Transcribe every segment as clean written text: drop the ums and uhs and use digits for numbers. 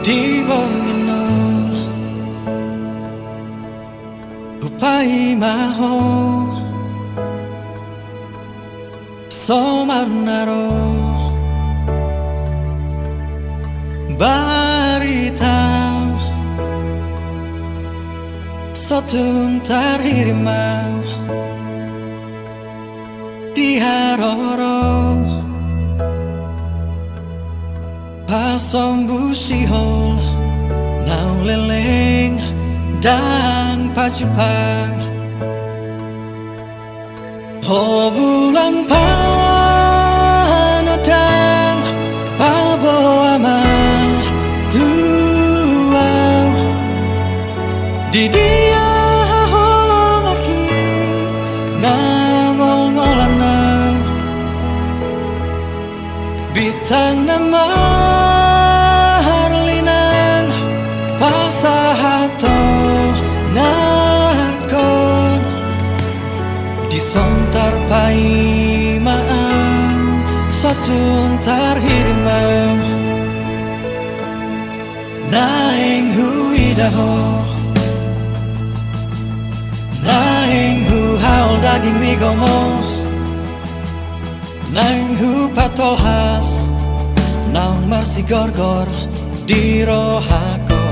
Di bawah upai maho somarunaro baritang sotun tarhirimau di harorong pasong busihol nau leleng dan pacupang oh bulan panadang pabawa tuang di dia holong aki nangol-ngolanang bitang nama harlinang pasahato nakon disontar paimaan sotun tarhirimau naing huidaho naing hu haul daging migomos naing hu patolhas naung marsi gorgor di rohako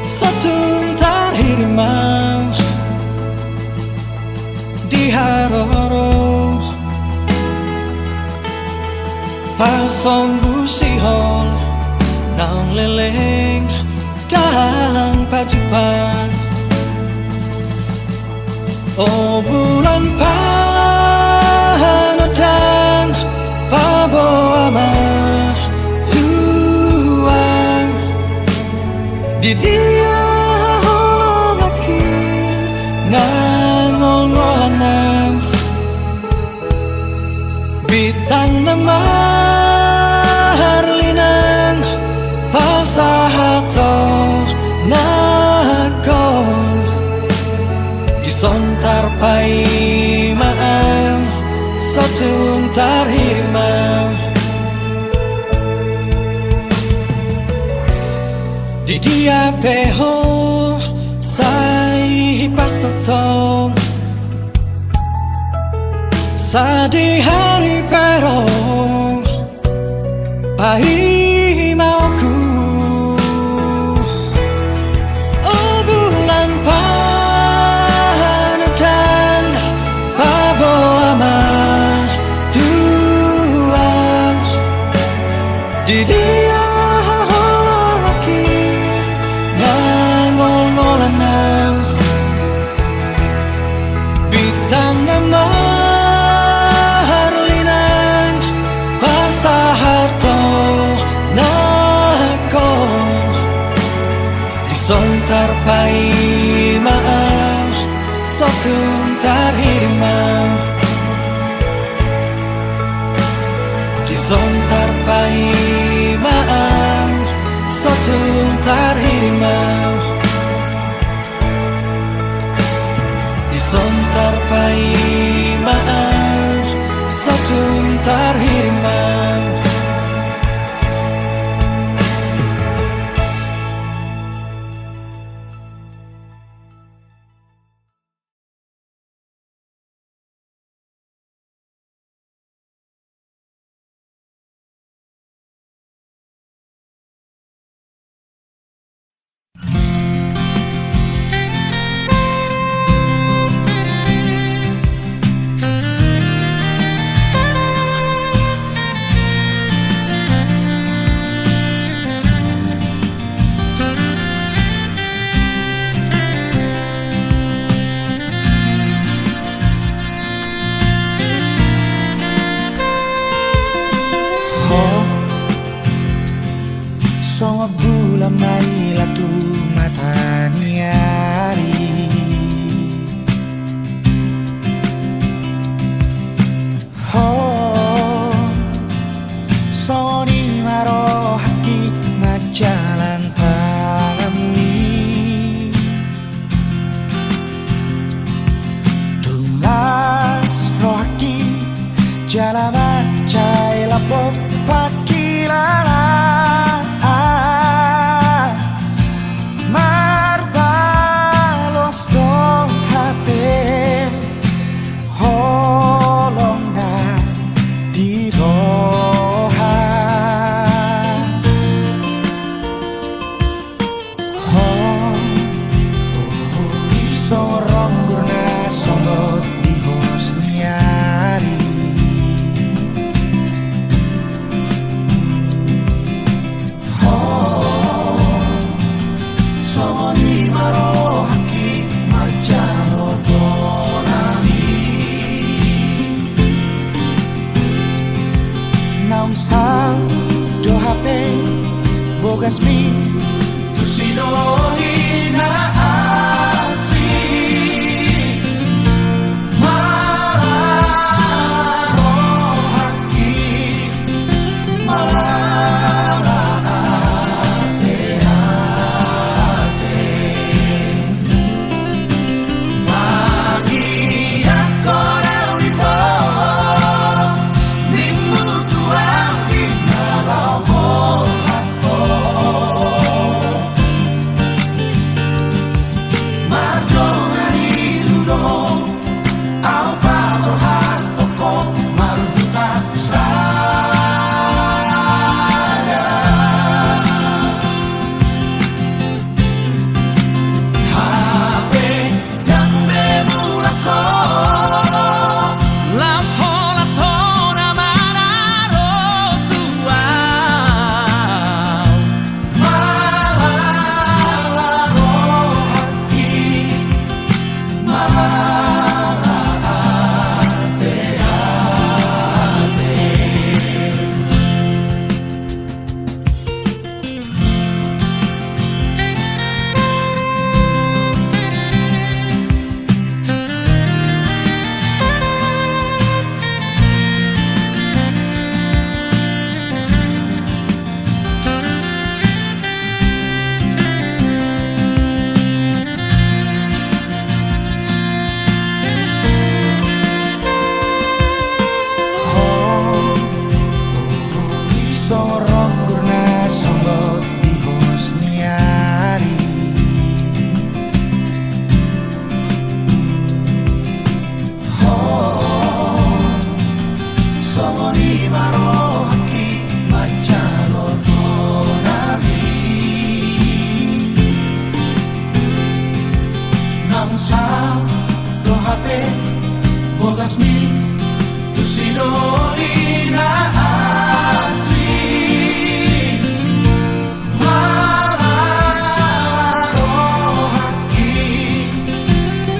sotun tarhirimau di haroro pasong busihol naung leleng dan pacupang oh bulan panadang pabawa tuang di dia holong aki nangol-ngolanang bitang nama harlinang pasahato nakon disontar paimaan sotun tarhirimau di dia peho sai pas totong sadi hari perong pai mauku oh bulan panadang pabawa tuang di dia holong aki nangol-ngolanang bitang nama harlinang pasahato nakon disontar paimaan sotun tarhirimau disontar paimaan sotun tarhirimau disontar paimaan sotun tarhirimau Songo bulan mai latu mataniari oh soni maro haki majalan pangami tulas rohaki jalanan cai lapop pakilala holong na di roha Bogasmi tu sinoi na asi Malaro haki Malala ate ate Pagi ako raulito Nimutu ang ginalaw mo Bogasmi tu sinoi na asi Malaro haki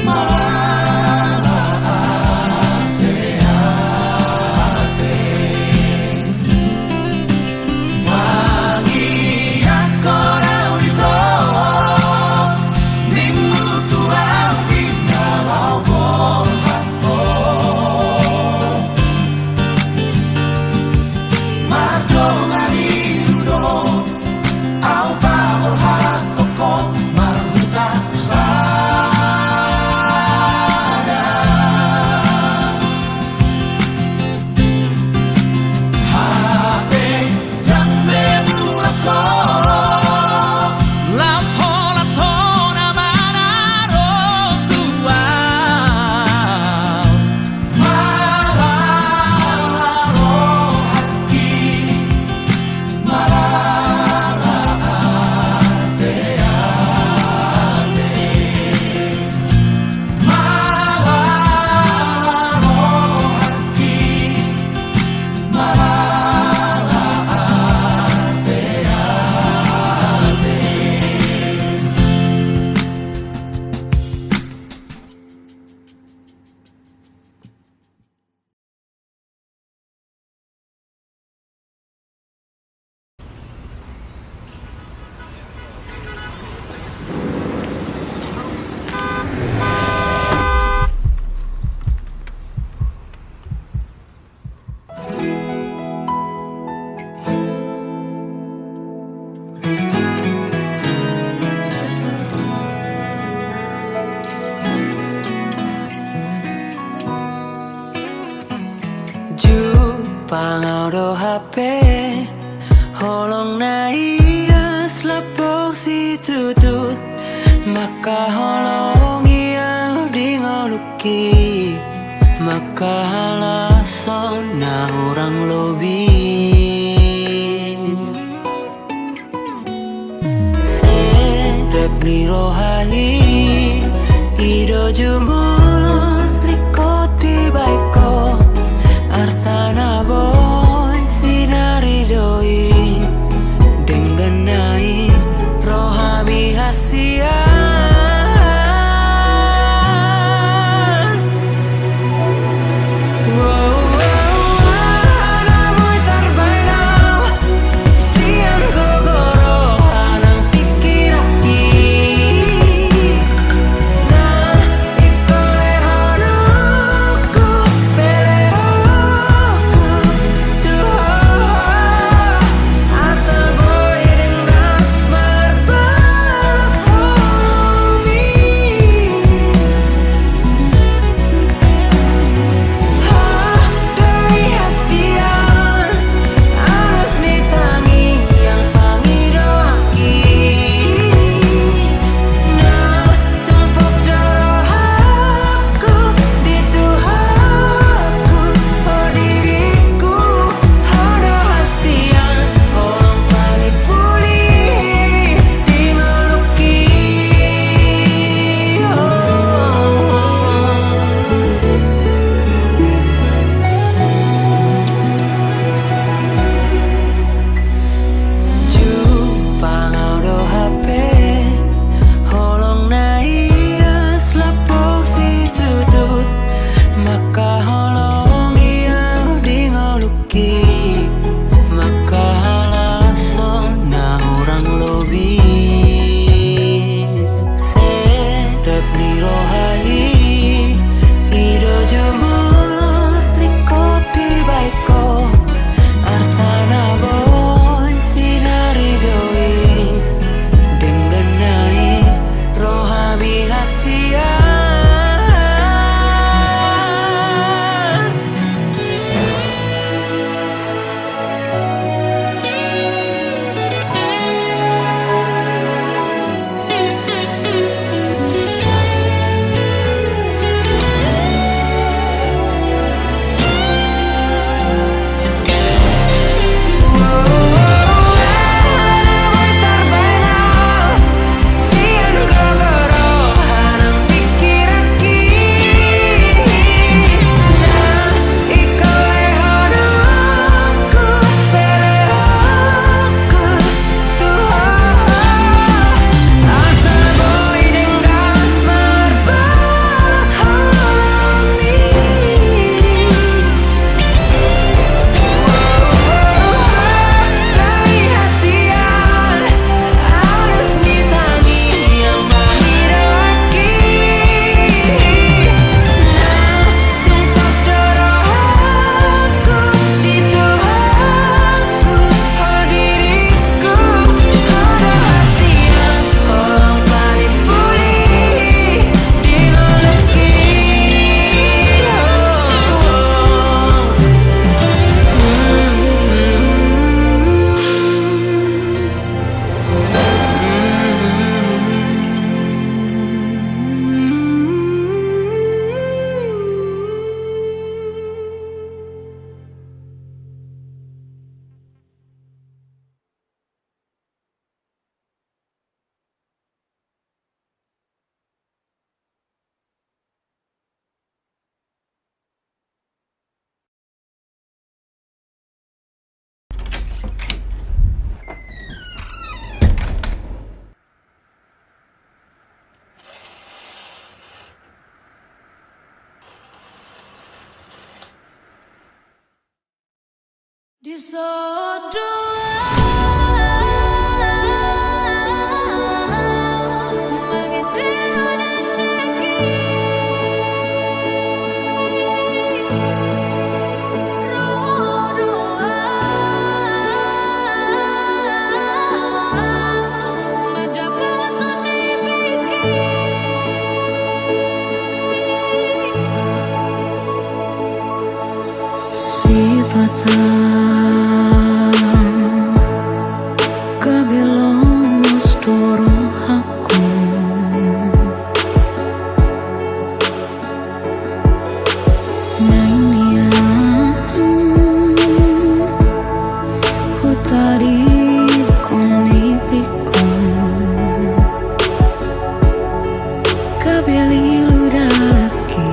Malala ate ate Pagi ako raulito Nimutu ang ginalaw mo Pangaudo HP Holong na ias lapok si tutut Maka holong iya di ngoluki Maka halason na orang lobi Serep ni rohai Ido jumolo likoti baiko Artana boy sinari doi dengan nai rohami hasia namun terbaik siang gogoro Di sodoa si patah kabelong mustoro aku nainia hutari koni piku kabeli ludalaki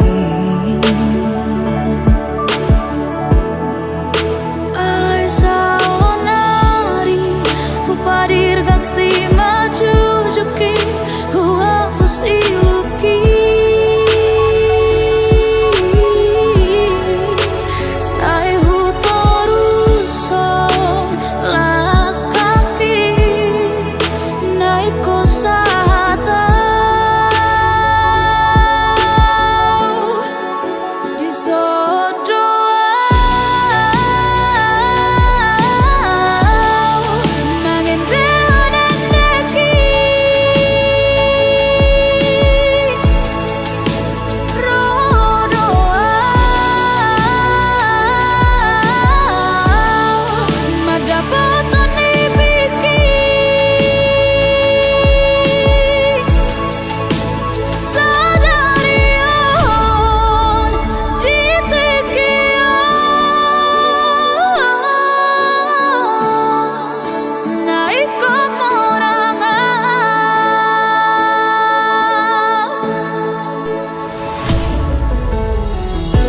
si maju juki hapus iluki sai hutoruson lakaki naiko sata di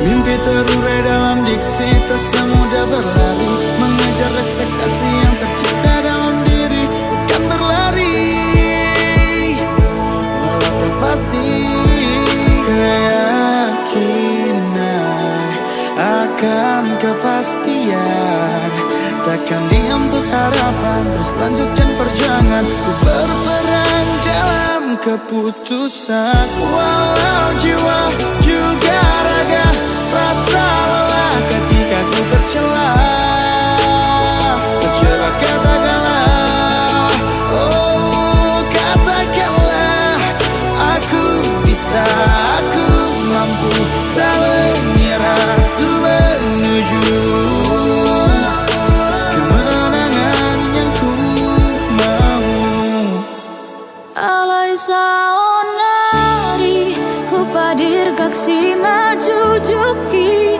Mimpi terurai dalam diksi, tak semudah berlari, mengejar ekspektasi yang tercipta dalam diri, bukan berlari walau tak pasti. Keyakinan akan kepastian, takkan diam untuk harapan, terus lanjutkan perjuangan. Ku berperang dalam keputusan, walau jiwa juga raga rasa lelah ketika ku tercela. Terjebak katakanlah, oh katakanlah, aku bisa, aku mampu, tak menyerah tuh menuju kemenangan yang ku mau. alai saonari hupadir kaksi maju juki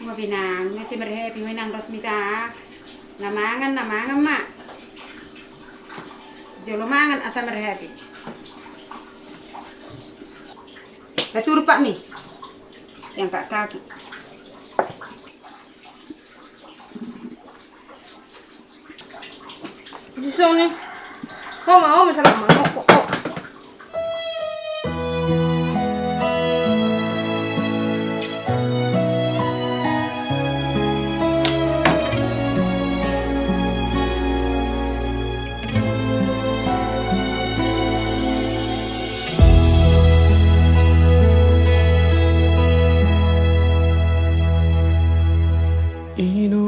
Mau pinang, nasi berhappy pinang Rosmita. Namangan mak. Jolo mangan asam berhappy. Batur pak nih, yang kaki. Di sini, mau masalah mau kok. Ino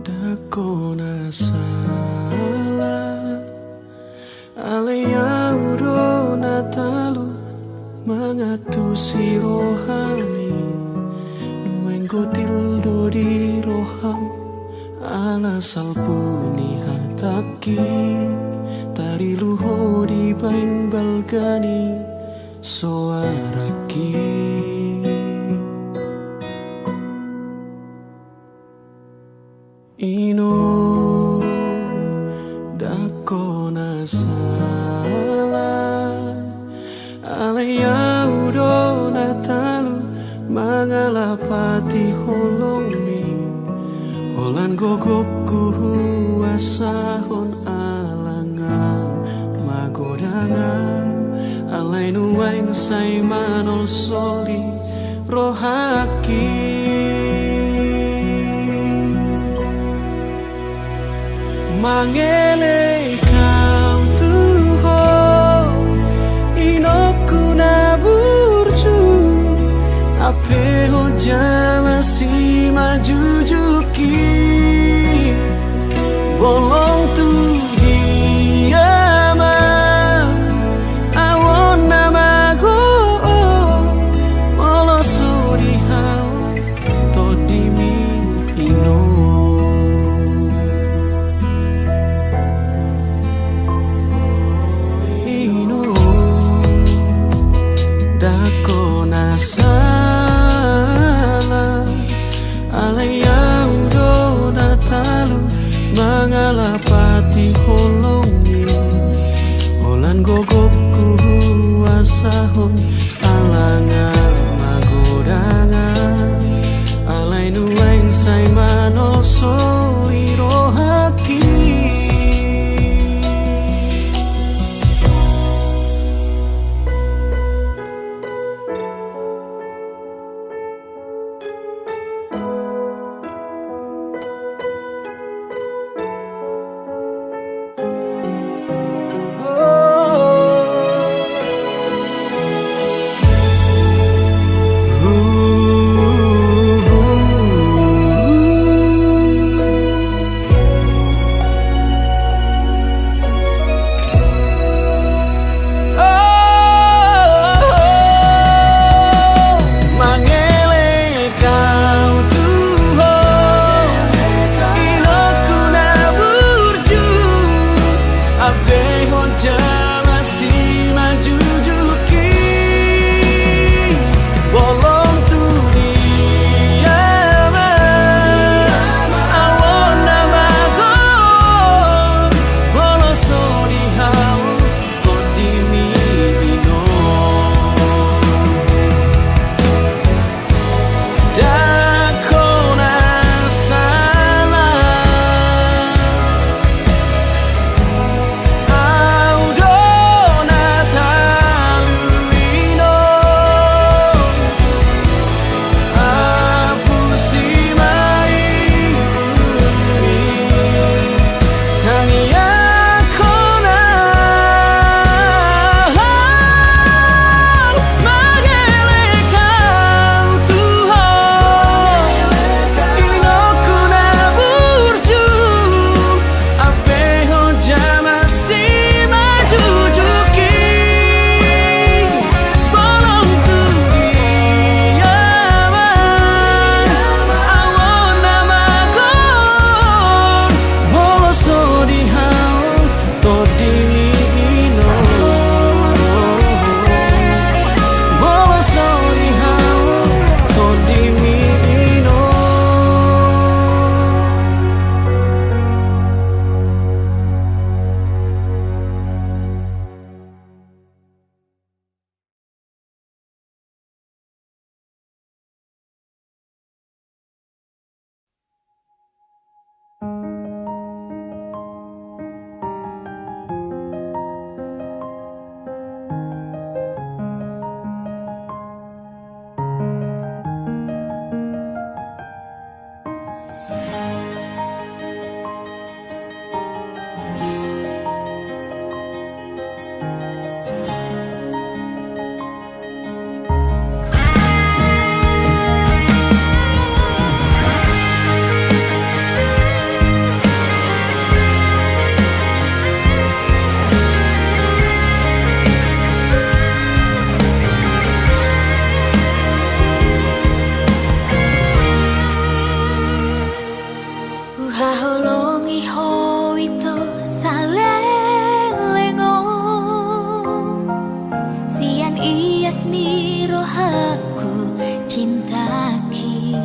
dako na salah alea uro na talo mangatusi rohani nuenggo tildo di roham ala salpuni hataki tari luho di bain balgani soaraki. Ino dako na salah alea udo na talu mangalapati holongmi holan gogoku huasahon alanga magodanga alai nuaing sai manol soli rohaki. Mangele kau tuho inoku na burju ape ho jama si majujuki bolong tu diama awon namago molo suri hao todimi ino aku cintaki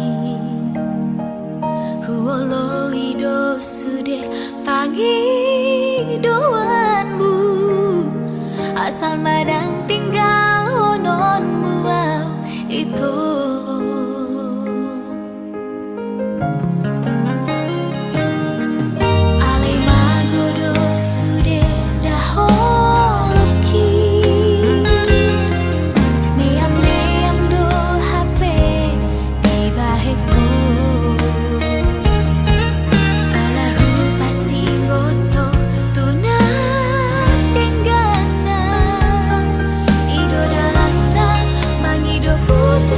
Huolo ido sude pangidoanmu Asal madang tinggal hononmu itu Alai magodo sude daholoki Meam do HP di baheku Alahu pasingoto tuna denggana Ido dalana mangido putus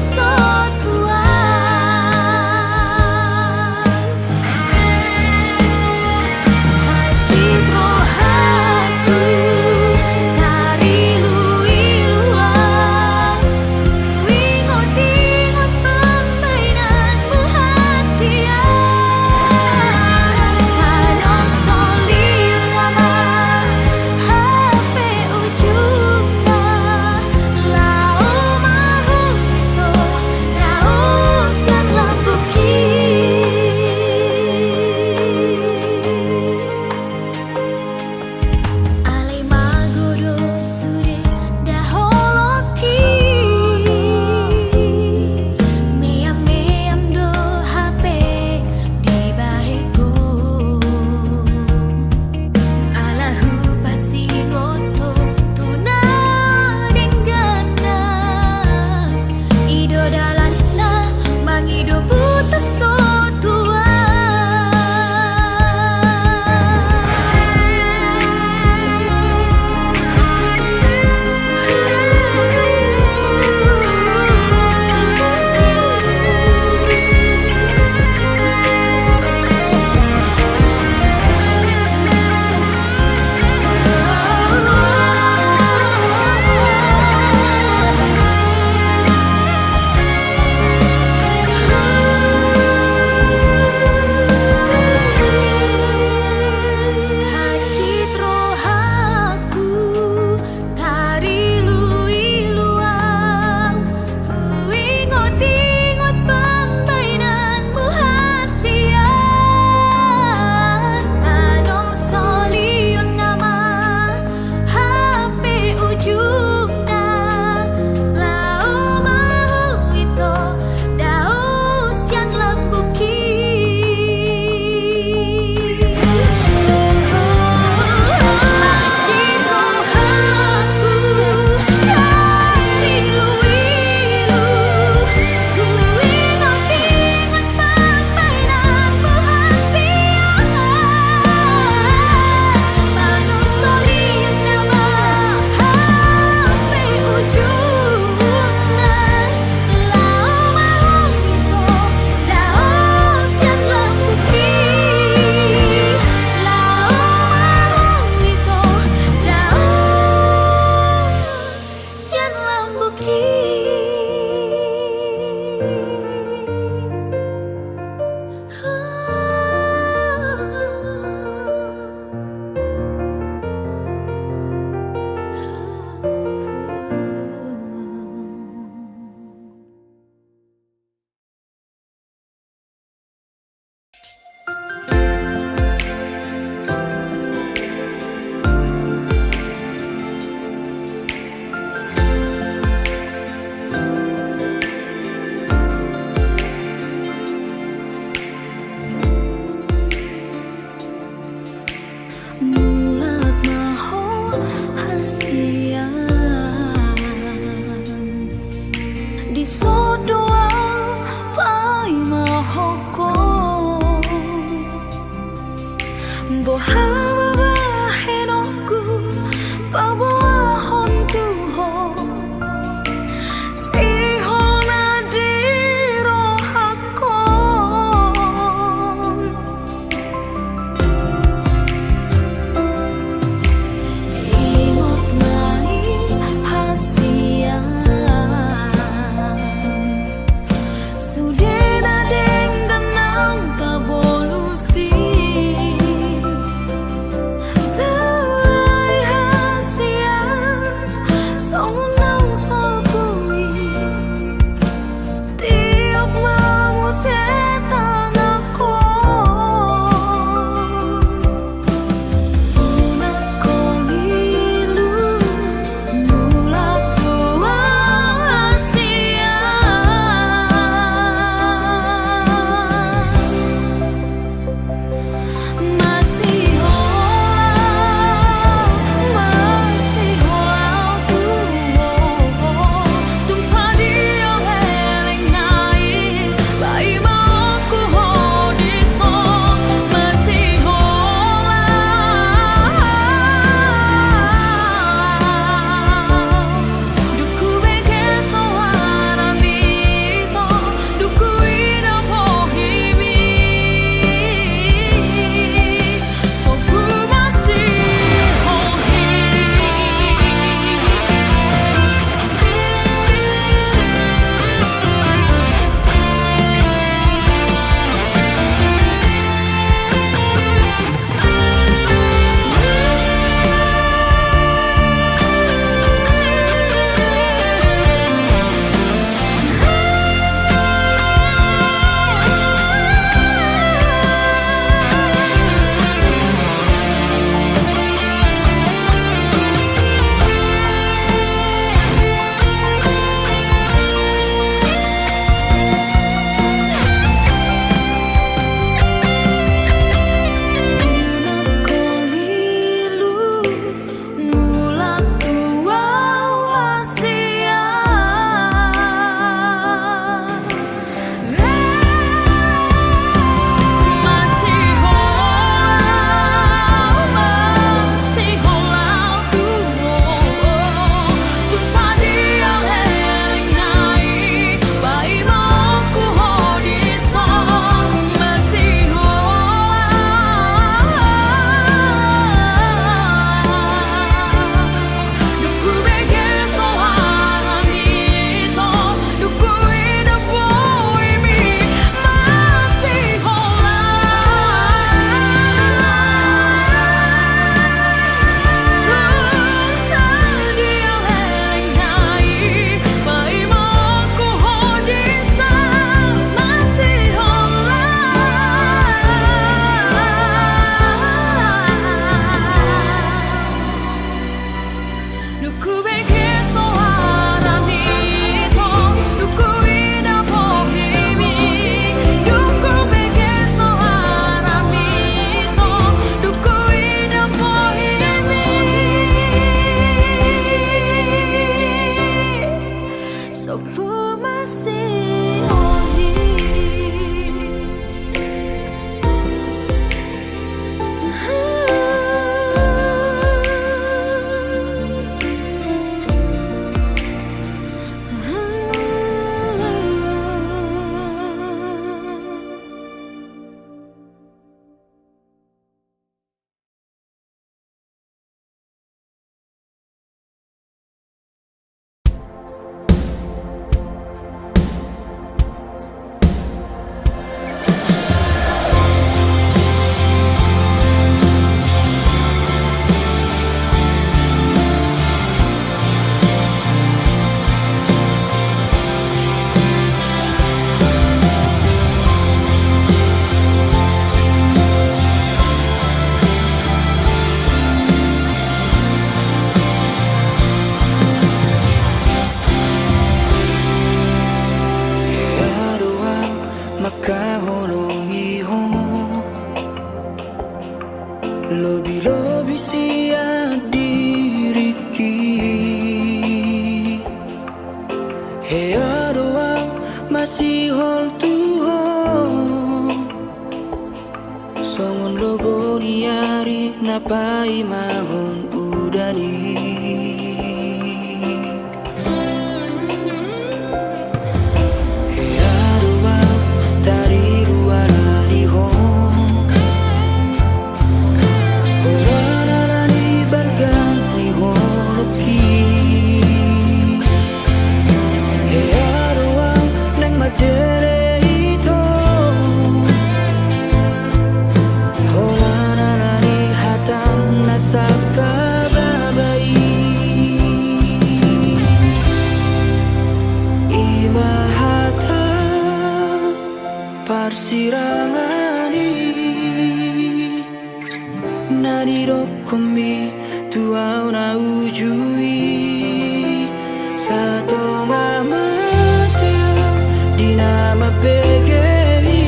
Satonga mateo di nama PGI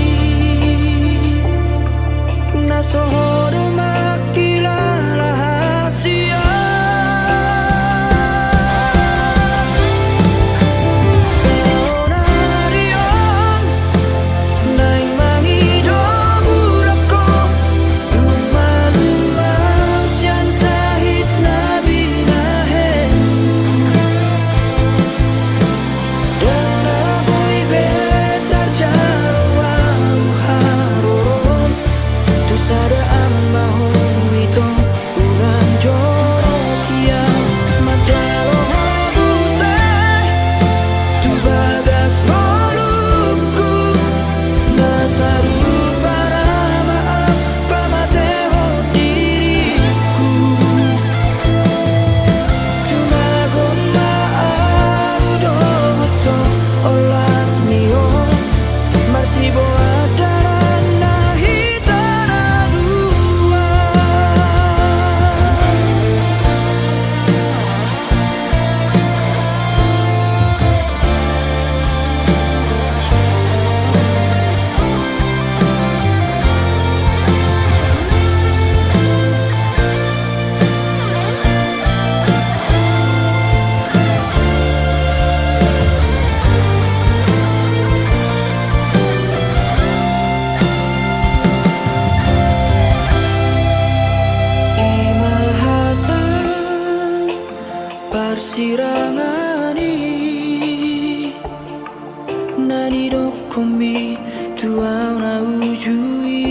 Nasohodo makila rahasia Seonarion naing mangido burako Umaluan sian sahit nabi nahen Dan naboy betar jarwang haron Tu sadaan mahon wito unan jorok yang Majalo habusay Tu bagas molungku Nasaru para maaf pamateho diriku Tumagon maaudo hoto olat nio Marsibo adaran nahitara dua Imahata parsirangani Nani dokomi tuau na ujui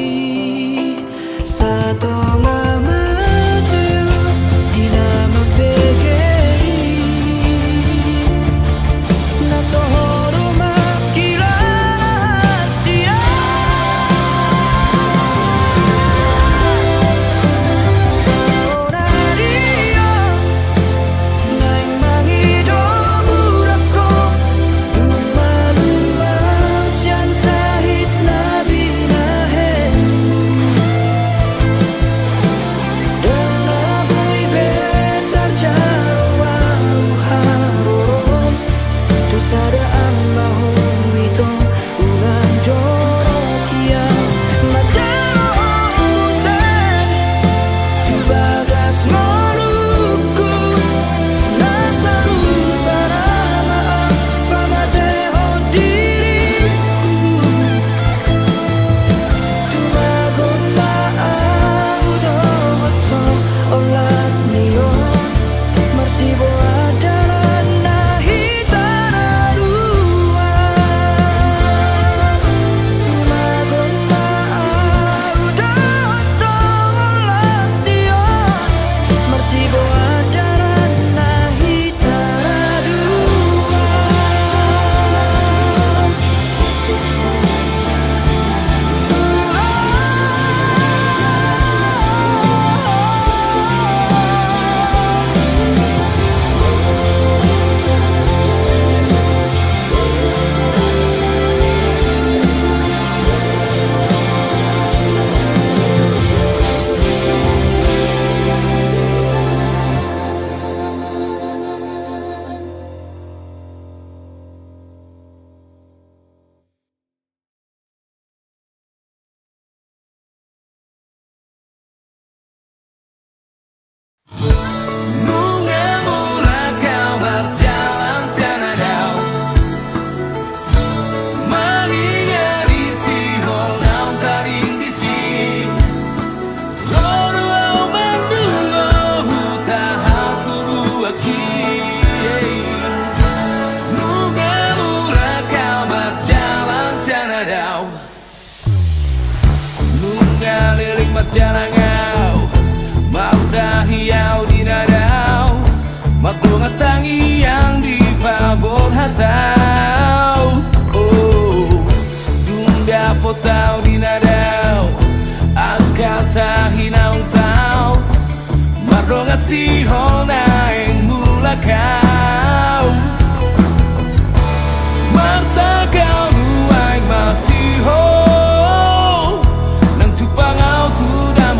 Satonga mateo di nama PGI Nasohodo makila rahasia Seonarion naing mangido burako Umaluan sian sahit nabi nahen Dan naboy betar jarwang haron Tu sadaan mahon wito unan jorok yang Majalo habusay Tu bagas molungku Nasaru para maaf pamateho diriku Tumagon maaudo hoto olat nio Marsibo adaran nahitara dua Tumagon maaudo hoto olat nio Marsibo adaran nahitara dua Bunga mula kau berjalan senadau Mengingari si holau taring di si Lalu au mendungo huta hatu buaki Bunga mula kau berjalan senadau Bunga lirik berjalangau Mau tahiau di nadau Matunga tangi yang di pabor hatau Oh, Dunda potau di nadau Akal tahinau sao Mardonga si hol naeng mula kau Masa kau nuai masih ho Nang cupang au tu dam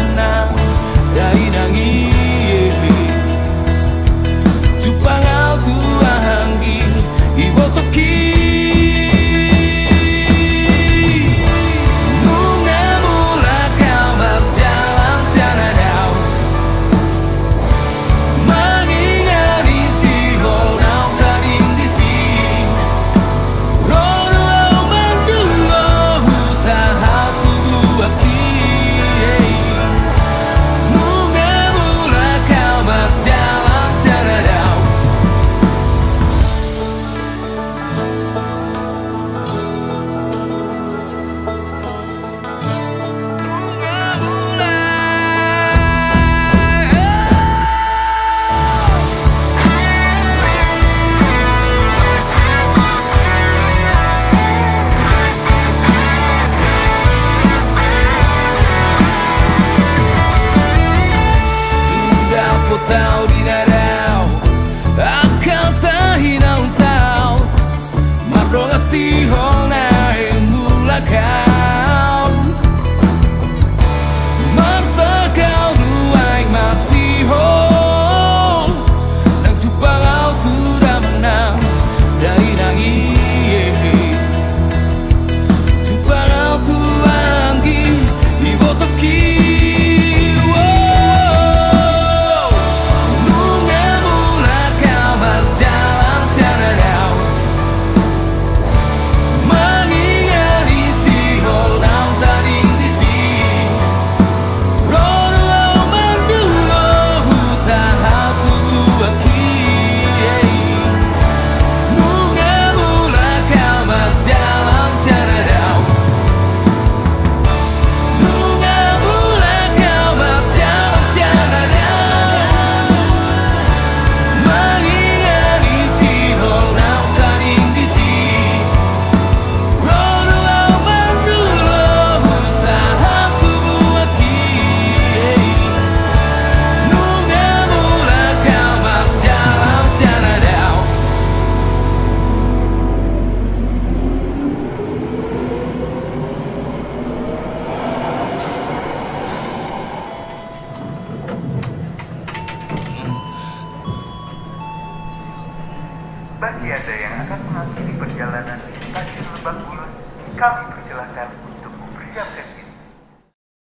bagi Anda yang akan mengakhiri perjalanan di stasiun Lebak Bulus, kami persilahkan untuk mempersiapkan